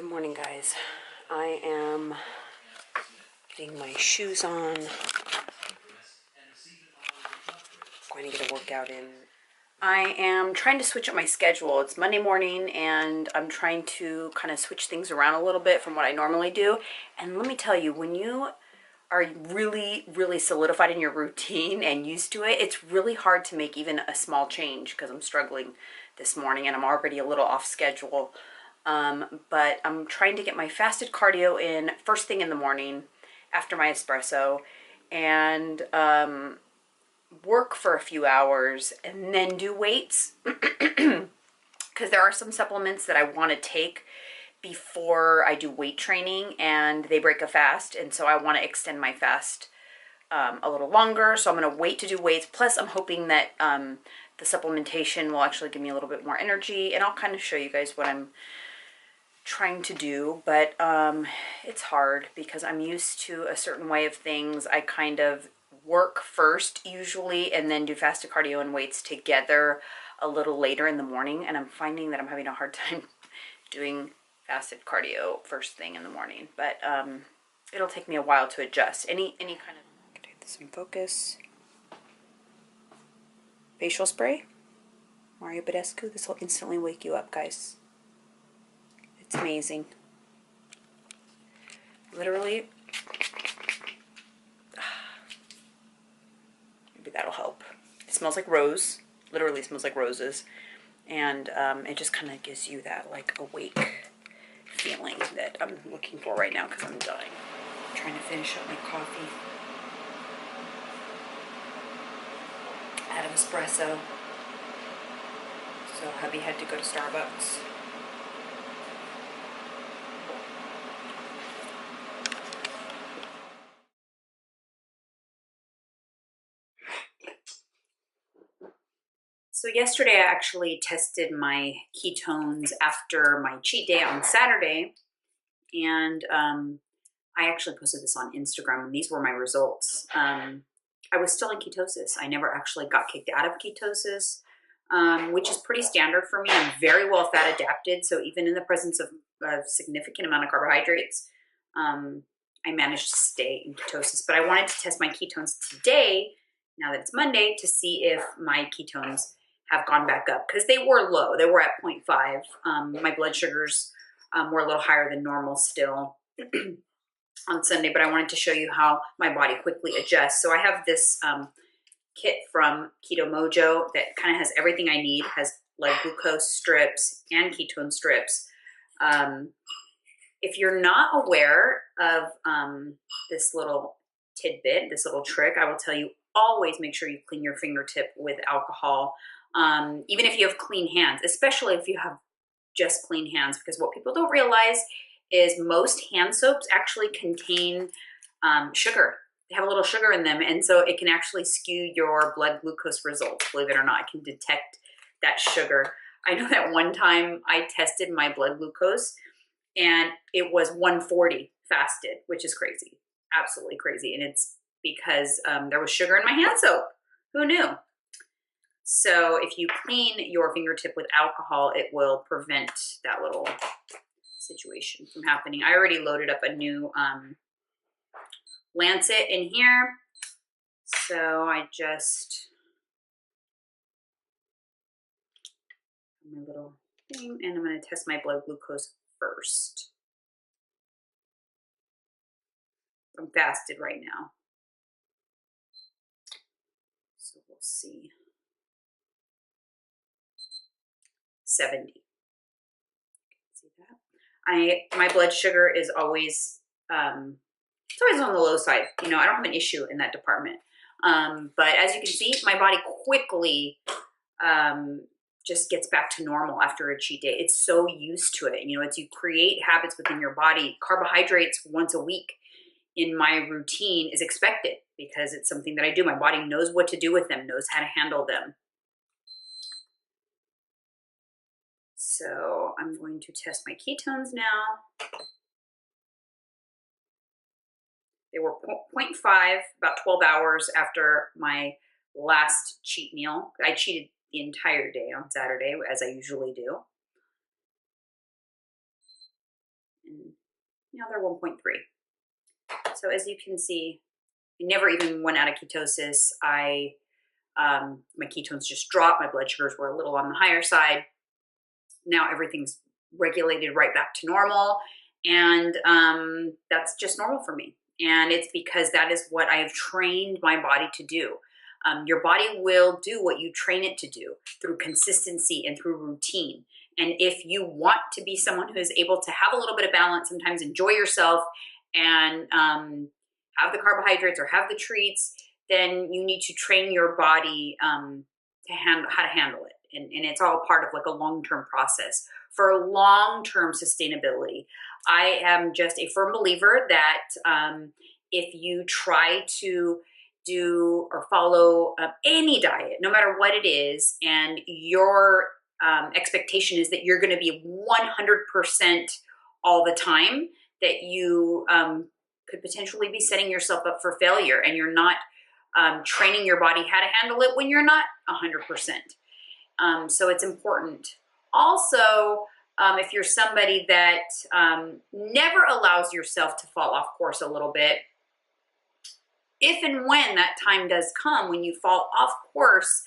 Good morning, guys. I am getting my shoes on. Going to get a workout in. I am trying to switch up my schedule. It's Monday morning and I'm trying to kind of switch things around a little bit from what I normally do. And let me tell you, when you are really solidified in your routine and used to it, it's really hard to make even a small change, because I'm struggling this morning and I'm already a little off schedule. But I'm trying to get my fasted cardio in first thing in the morning after my espresso, and work for a few hours and then do weights, because there are some supplements that I want to take before I do weight training and they break a fast, and so I want to extend my fast a little longer. So I'm going to wait to do weights. Plus I'm hoping that the supplementation will actually give me a little bit more energy, and I'll kind of show you guys what I'm trying to do. But it's hard because I'm used to a certain way of things. I kind of work first usually and then do fasted cardio and weights together a little later in the morning, and I'm finding that I'm having a hard time doing fasted cardio first thing in the morning. But it'll take me a while to adjust. Any kind of, get this in focus. Facial spray, Mario Badescu. This will instantly wake you up, guys. It's amazing. Literally, maybe that'll help. It smells like rose. Literally smells like roses. And it just kind of gives you that like awake feeling that I'm looking for right now, because I'm dying. I'm trying to finish up my coffee out of espresso. So hubby had to go to Starbucks. So yesterday I actually tested my ketones after my cheat day on Saturday, and I actually posted this on Instagram, and these were my results. I was still in ketosis. I never actually got kicked out of ketosis, which is pretty standard for me. I'm very well fat adapted, so even in the presence of a significant amount of carbohydrates, I managed to stay in ketosis. But I wanted to test my ketones today, now that it's Monday, to see if my ketones have gone back up, because they were low. They were at 0.5. My blood sugars were a little higher than normal still on Sunday, but I wanted to show you how my body quickly adjusts. So I have this kit from Keto Mojo that kind of has everything I need. It has blood glucose strips and ketone strips. If you're not aware of this little tidbit, this little trick, I will tell you, always make sure you clean your fingertip with alcohol. Even if you have clean hands, especially if you have just clean hands, because what people don't realize is most hand soaps actually contain sugar. They have a little sugar in them, and so it can actually skew your blood glucose results. Believe it or not, it can detect that sugar. I know that one time I tested my blood glucose and it was 140 fasted, which is crazy, absolutely crazy. And it's because there was sugar in my hand soap. Who knew? So if you clean your fingertip with alcohol, it will prevent that little situation from happening. I already loaded up a new lancet in here. So I just, my little thing, and I'm going to test my blood glucose first. I'm fasted right now, so we'll see. 70. See that? My blood sugar is always it's always on the low side. You know, I don't have an issue in that department. But as you can see, my body quickly just gets back to normal after a cheat day. It's so used to it. You know, you create habits within your body. Carbohydrates once a week in my routine is expected, because it's something that I do. My body knows what to do with them, knows how to handle them. So I'm going to test my ketones now. They were 0.5, about 12 hours after my last cheat meal. I cheated the entire day on Saturday, as I usually do. Now they're 1.3. So as you can see, I never even went out of ketosis. My ketones just dropped. My blood sugars were a little on the higher side. Now everything's regulated right back to normal. And that's just normal for me. And it's because that is what I have trained my body to do. Your body will do what you train it to do through consistency and through routine. And if you want to be someone who is able to have a little bit of balance, sometimes enjoy yourself and have the carbohydrates or have the treats, then you need to train your body to handle how to handle it. And it's all part of like a long-term process for long-term sustainability. I am just a firm believer that if you try to do or follow any diet, no matter what it is, and your expectation is that you're going to be 100% all the time, that you could potentially be setting yourself up for failure, and you're not training your body how to handle it when you're not 100%. So it's important. Also, if you're somebody that never allows yourself to fall off course a little bit, if and when that time does come when you fall off course,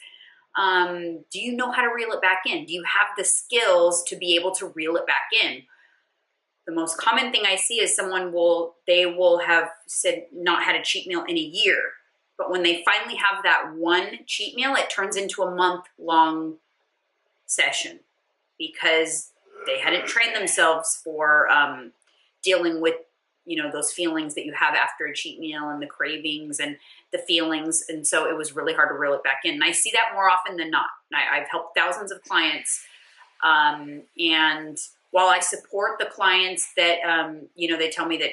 do you know how to reel it back in? Do you have the skills to be able to reel it back in? The most common thing I see is someone will have said not had a cheat meal in a year, but when they finally have that one cheat meal, it turns into a month-long session because they hadn't trained themselves for dealing with those feelings that you have after a cheat meal and the cravings and the feelings. And so it was really hard to reel it back in. And I see that more often than not. I've helped thousands of clients. And while I support the clients that, they tell me that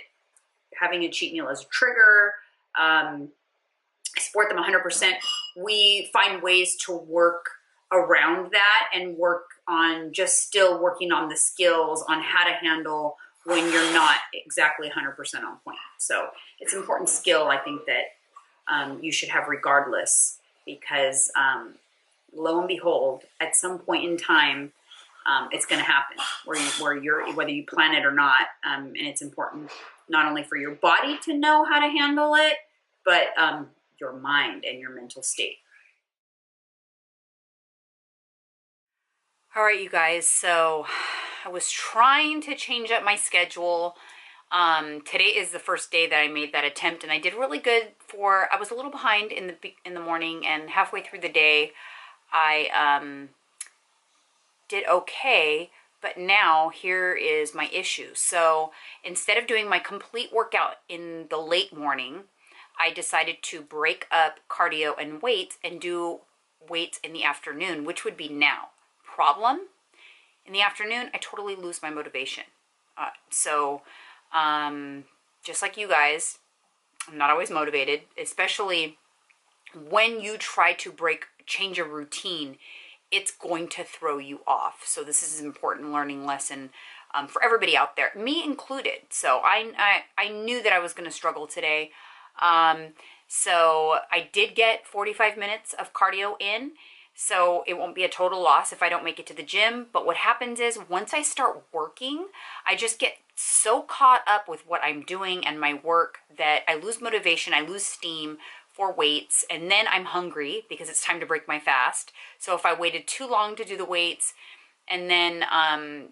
having a cheat meal is a trigger, I support them 100%. We find ways to work around that and work on just still working on the skills on how to handle when you're not exactly 100% on point. So it's an important skill, I think, that you should have regardless, because lo and behold, at some point in time, it's going to happen whether you plan it or not. And it's important not only for your body to know how to handle it, but your mind and your mental state. All right, you guys, so I was trying to change up my schedule. Today is the first day that I made that attempt, and I did really good. I was a little behind in the morning, and halfway through the day, I did okay. But now here is my issue. So instead of doing my complete workout in the late morning, I decided to break up cardio and weights and do weights in the afternoon, which would be now. Problem? In the afternoon, I totally lose my motivation. Just like you guys, I'm not always motivated, especially when you try to change a routine, it's going to throw you off. So this is an important learning lesson for everybody out there, me included. So I knew that I was going to struggle today. So I did get 45 minutes of cardio in. So it won't be a total loss if I don't make it to the gym. But what happens is once I start working, I just get so caught up with what I'm doing and my work that I lose motivation, I lose steam for weights, and then I'm hungry because it's time to break my fast. So if I waited too long to do the weights, and then, now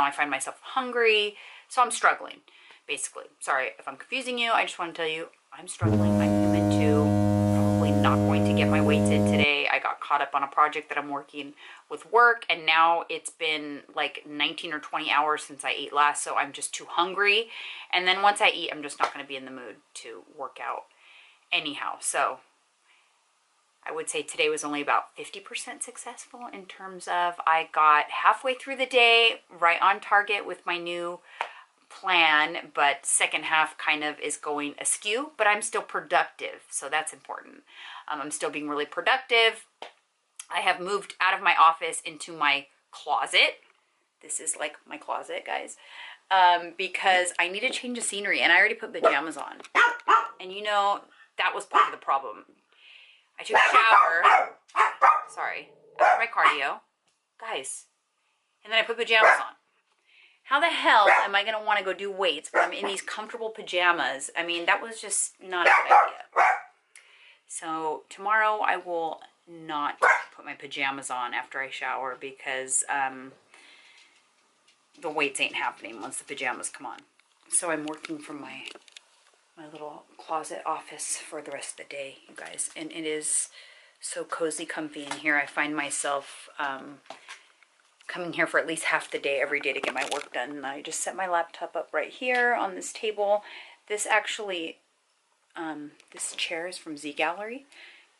I find myself hungry. So I'm struggling, basically. Sorry if I'm confusing you. I just want to tell you I'm struggling. I'm human too. Probably not going to get my weights in today. I got caught up on a project that I'm working with work, and now it's been like 19 or 20 hours since I ate last, so I'm just too hungry. And then once I eat, I'm just not going to be in the mood to work out anyhow. So I would say today was only about 50% successful in terms of I got halfway through the day, right on target with my new plan, but second half kind of is going askew, but I'm still productive, so that's important. I'm still being really productive. I have moved out of my office into my closet. This is like my closet, guys, because I need to change the scenery, and I already put pajamas on. And that was part of the problem. I took a shower, after my cardio, guys, and then I put pajamas on. How the hell am I going to want to go do weights when I'm in these comfortable pajamas? I mean, that was just not a good idea. So tomorrow I will not put my pajamas on after I shower because the weights ain't happening once the pajamas come on. So I'm working from my little closet office for the rest of the day, you guys. And it is so cozy, comfy in here. I find myself coming here for at least half the day every day to get my work done. And I just set my laptop up right here on this table. This actually, this chair is from Z Gallery,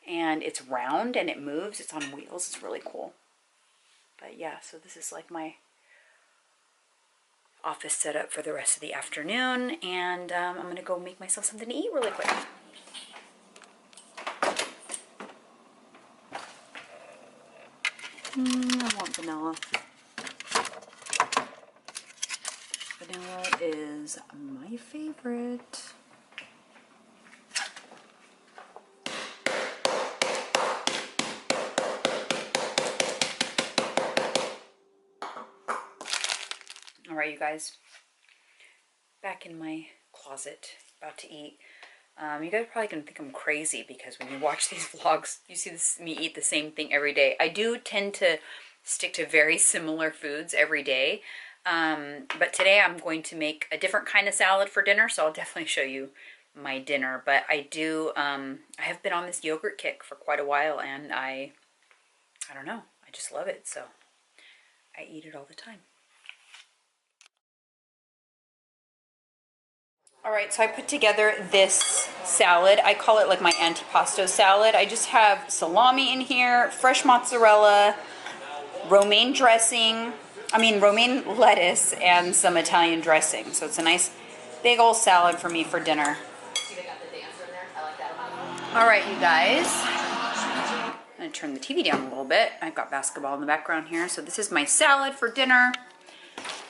and it's round and it moves. It's on wheels. It's really cool. But yeah, so this is like my office setup for the rest of the afternoon, and I'm gonna go make myself something to eat really quick. I want vanilla. Vanilla is my favorite. All right, you guys, back in my closet, about to eat. You guys are probably gonna think I'm crazy because when you watch these vlogs, you see me eat the same thing every day. I do tend to stick to very similar foods every day, but today I'm going to make a different kind of salad for dinner, so I'll definitely show you my dinner. But I do, I have been on this yogurt kick for quite a while, and I don't know, I just love it, so I eat it all the time. All right, so I put together this salad. I call it like my antipasto salad. I just have salami in here, fresh mozzarella, romaine lettuce, and some Italian dressing. So it's a nice big old salad for me for dinner. All right, you guys. I'm gonna turn the TV down a little bit. I've got basketball in the background here. So this is my salad for dinner.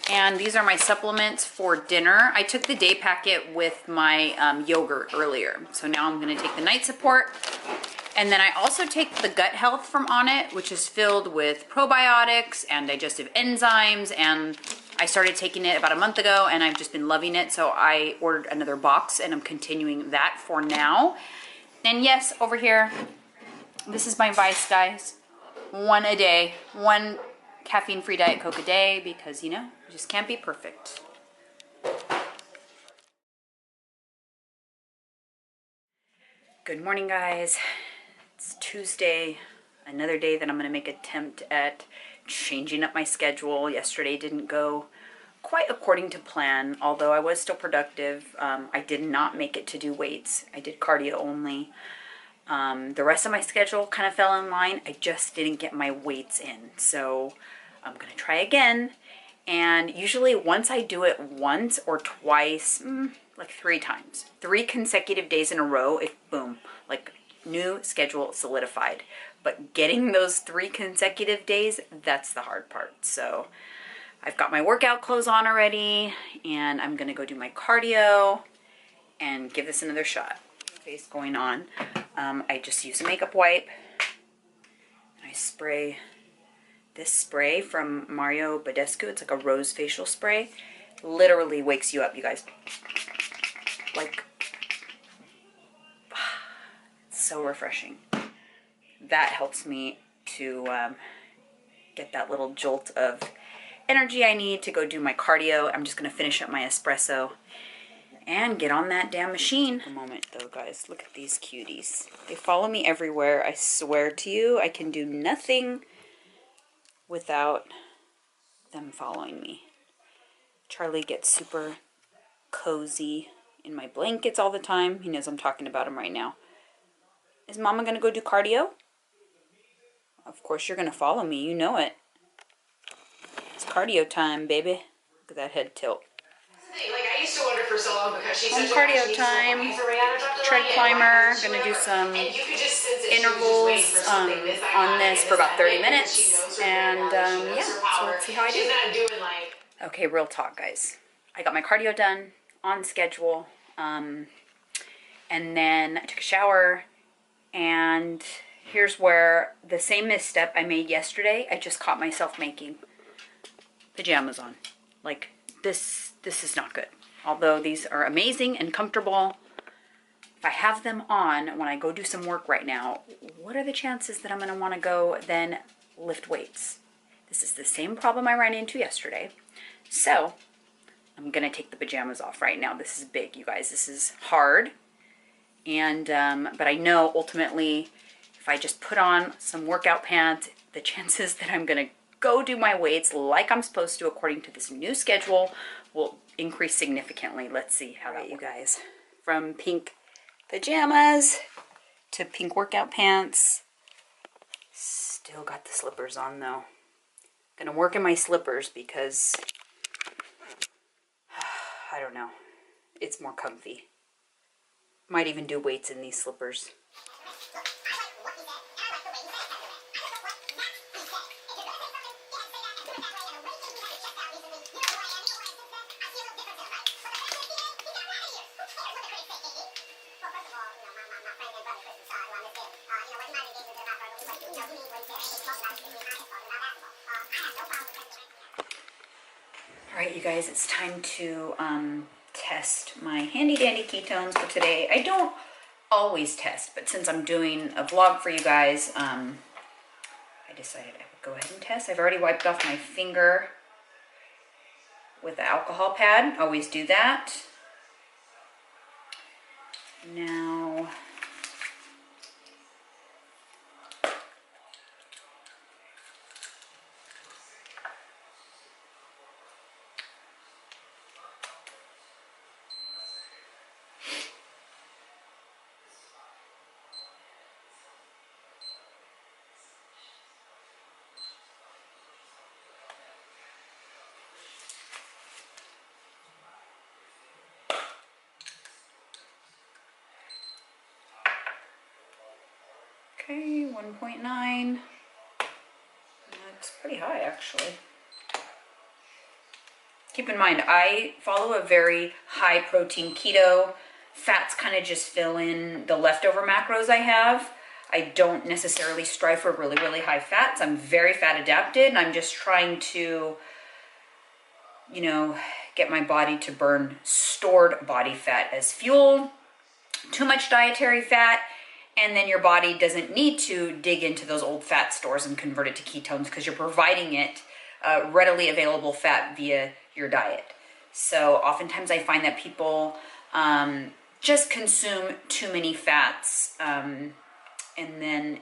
And these are my supplements for dinner. I took the day packet with my yogurt earlier. So now I'm gonna take the night support. And then I also take the gut health from ONNIT, which is filled with probiotics and digestive enzymes. And I started taking it about a month ago and I've just been loving it. So I ordered another box and I'm continuing that for now. And yes, over here, this is my vice, guys. One a day, one caffeine-free Diet Coke a day, because, you know, you just can't be perfect. Good morning, guys. It's Tuesday, another day that I'm going to make an attempt at changing up my schedule. Yesterday didn't go quite according to plan, although I was still productive. I did not make it to do weights. I did cardio only. The rest of my schedule kind of fell in line. I just didn't get my weights in. So I'm going to try again. And usually once I do it once or twice, like 3 times, 3 consecutive days in a row, it boom, like new schedule solidified. But getting those 3 consecutive days, that's the hard part. So I've got my workout clothes on already, and I'm going to go do my cardio and give this another shot. Face going on. I just use a makeup wipe. I spray this spray from Mario Badescu. It's like a rose facial spray. Literally wakes you up, you guys. Like, it's so refreshing. That helps me to get that little jolt of energy I need to go do my cardio. I'm just going to finish up my espresso and get on that damn machine. A moment though, guys. Look at these cuties. They follow me everywhere. I swear to you, I can do nothing without them following me. Charlie gets super cozy in my blankets all the time. He knows I'm talking about him right now. Is Mama gonna go do cardio? Of course you're gonna follow me, you know it. It's cardio time, baby. Look at that head tilt. Like, I used to wonder for so long because she said cardio time. Tread climber. Gonna do some intervals on this for about 30 minutes. And yeah, so let's see how I do. Okay, real talk, guys. I got my cardio done on schedule. And then I took a shower. And here's where the same misstep I made yesterday, I just caught myself making. Pajamas on. Like, this is not good. Although these are amazing and comfortable, if I have them on when I go do some work right now, what are the chances that I'm going to want to go then lift weights? This is the same problem I ran into yesterday. So I'm going to take the pajamas off right now. This is big, you guys. This is hard. And, but I know ultimately if I just put on some workout pants, the chances that I'm going to go do my weights like I'm supposed to according to this new schedule will increase significantly. Let's see how that, you guys. From pink pajamas to pink workout pants. Still got the slippers on though. Gonna work in my slippers because I don't know. It's more comfy. Might even do weights in these slippers. Alright, you guys, it's time to test my handy dandy ketones for today. I don't always test, but since I'm doing a vlog for you guys, I decided I would go ahead and test. I've already wiped off my finger with the alcohol pad. Always do that. Now, okay, 1.9. That's pretty high, actually. Keep in mind, I follow a very high protein keto. Fats kind of just fill in the leftover macros I have. I don't necessarily strive for really, really high fats. I'm very fat adapted, and I'm just trying to, you know, get my body to burn stored body fat as fuel. Too much dietary fat, and then your body doesn't need to dig into those old fat stores and convert it to ketones because you're providing it readily available fat via your diet. So oftentimes I find that people just consume too many fats, and then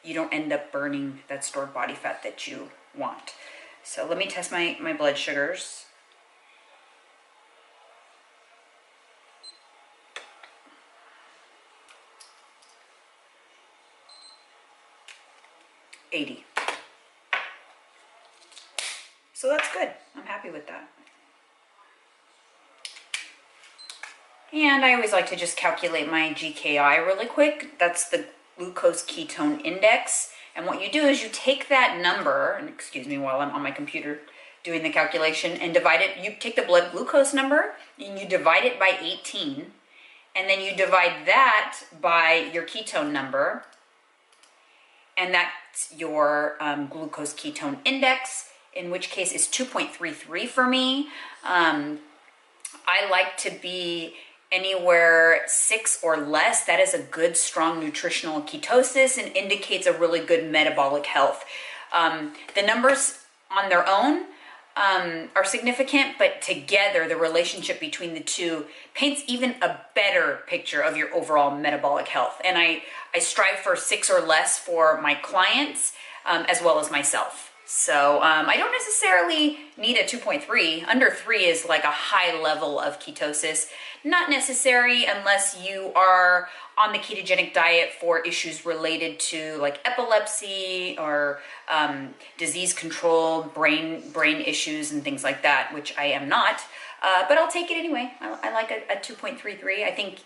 you don't end up burning that stored body fat that you want. So let me test my blood sugars. So that's good. I'm happy with that. And I always like to just calculate my GKI really quick. That's the glucose ketone index. And what you do is you take that number, and excuse me while I'm on my computer doing the calculation, and divide it. You take the blood glucose number and you divide it by 18. And then you divide that by your ketone number. And that's your glucose ketone index, in which case is 2.33 for me. I like to be anywhere 6 or less. That is a good, strong nutritional ketosis and indicates a really good metabolic health. The numbers on their own are significant, but together the relationship between the two paints even a better picture of your overall metabolic health. And I strive for 6 or less for my clients as well as myself. So I don't necessarily need a 2.3. Under 3 is like a high level of ketosis. Not necessary unless you are on the ketogenic diet for issues related to like epilepsy or disease control, brain issues and things like that, which I am not. But I'll take it anyway. I like a 2.33. I think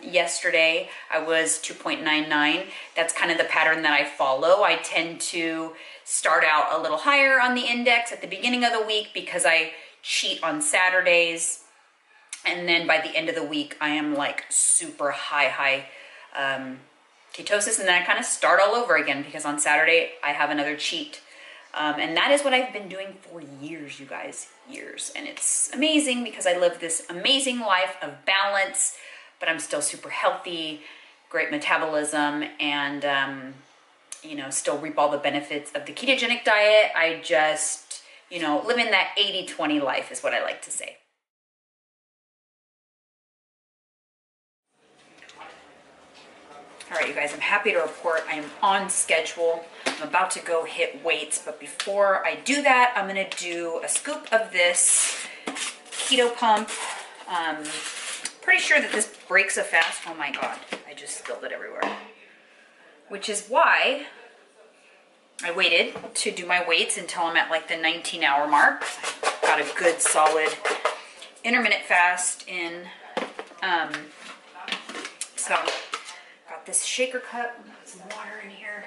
yesterday I was 2.99. That's kind of the pattern that I follow. I tend to start out a little higher on the index at the beginning of the week because I cheat on Saturdays. And then by the end of the week, I am like super high ketosis. And then I kind of start all over again because on Saturday I have another cheat And that is what I've been doing for years, you guys, years. And it's amazing because I live this amazing life of balance, but I'm still super healthy, great metabolism, and, you know, still reap all the benefits of the ketogenic diet. I just, you know, live in that 80-20 life is what I like to say. All right, you guys, I'm happy to report I am on schedule. I'm about to go hit weights, but before I do that, I'm gonna do a scoop of this keto pump. Pretty sure that this breaks a fast. Oh my God, I just spilled it everywhere. Which is why I waited to do my weights until I'm at like the 19-hour mark. I've got a good solid intermittent fast in. So got this shaker cup, put some water in here.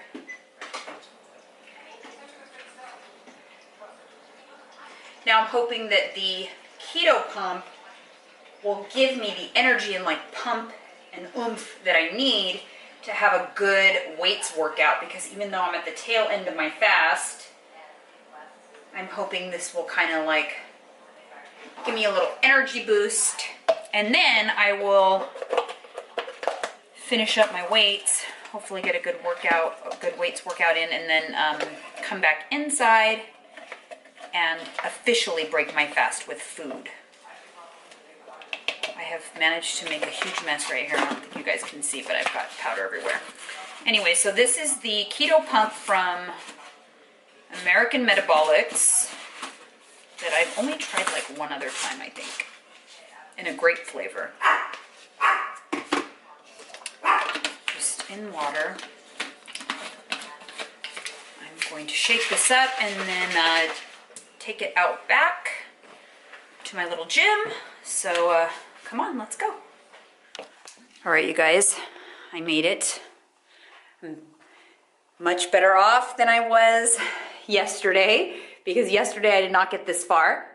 Now I'm hoping that the keto pump will give me the energy and like pump and oomph that I need to have a good weights workout, because even though I'm at the tail end of my fast, I'm hoping this will kind of like give me a little energy boost, and then I will finish up my weights, hopefully get a good workout, a good weights workout in, and then come back inside and officially break my fast with food. I have managed to make a huge mess right here. I don't think you guys can see, but I've got powder everywhere. Anyway, so this is the keto pump from American Metabolics that I've only tried like one other time, I think, in a grape flavor. Just in water. I'm going to shake this up and then take it out back to my little gym. So come on, let's go. All right, you guys, I made it. I'm much better off than I was yesterday, because yesterday I did not get this far.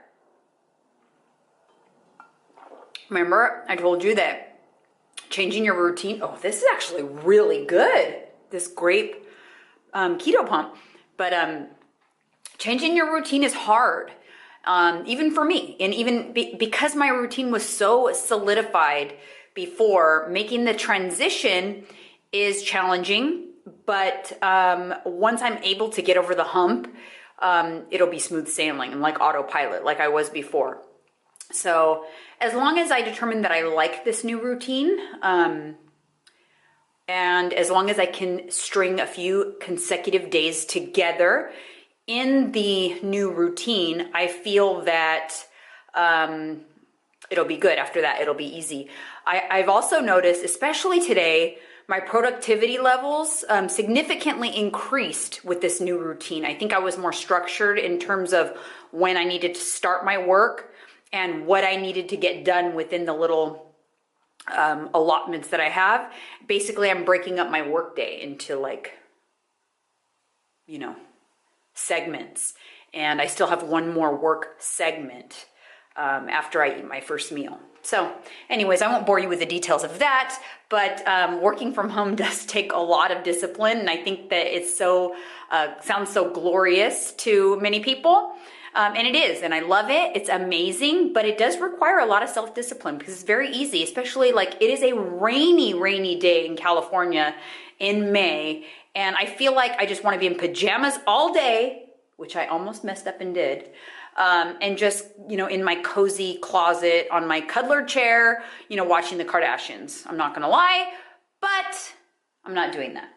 Remember, I told you that changing your routine, oh, this is actually really good, this grape keto pump, but changing your routine is hard, even for me. And even because my routine was so solidified before, making the transition is challenging. But once I'm able to get over the hump, it'll be smooth sailing and like autopilot, like I was before. So as long as I determine that I like this new routine, and as long as I can string a few consecutive days together in the new routine, I feel that it'll be good. After that, it'll be easy. I've also noticed, especially today, my productivity levels significantly increased with this new routine. I think I was more structured in terms of when I needed to start my work and what I needed to get done within the little allotments that I have. Basically, I'm breaking up my workday into like, you know, segments, and I still have one more work segment after I eat my first meal. So anyways, I won't bore you with the details of that, but working from home does take a lot of discipline, and I think that it's so sounds so glorious to many people, and it is, and I love it. It's amazing, but it does require a lot of self-discipline, because it's very easy, especially like it is a rainy day in California in May, and I feel like I just want to be in pajamas all day, which I almost messed up and did. And just, you know, in my cozy closet on my cuddler chair, you know, watching the Kardashians. I'm not gonna lie, but I'm not doing that.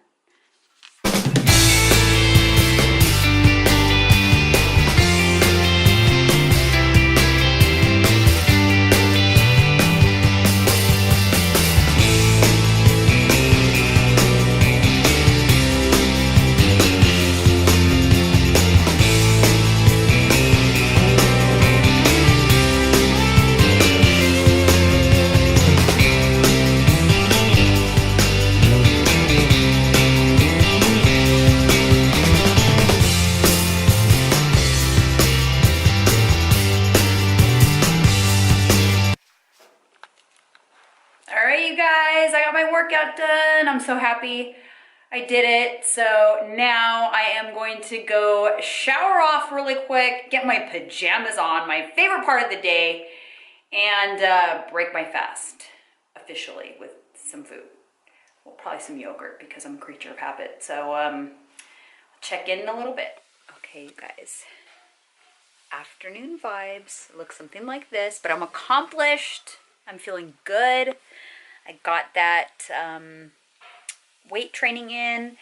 Workout done. I'm so happy. I did it. So now I am going to go shower off really quick, get my pajamas on, my favorite part of the day, and break my fast officially with some food. Well, probably some yogurt because I'm a creature of habit. So I'll check in a little bit. Okay, you guys. Afternoon vibes. Look something like this, but I'm accomplished. I'm feeling good. I got that weight training in.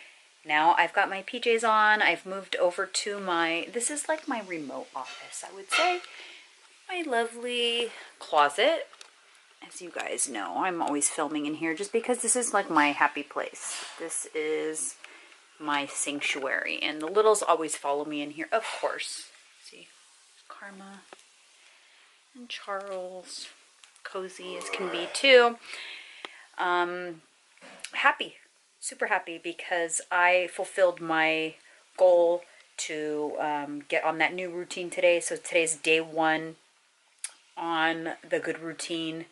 Now I've got my PJs on. I've moved over to this is like my remote office, I would say. My lovely closet. As you guys know, I'm always filming in here just because this is like my happy place. This is my sanctuary, and the littles always follow me in here, of course. See, Karma and Charles, cozy as can be too. Happy, super happy because I fulfilled my goal to get on that new routine today. So today's day 1 on the good routine,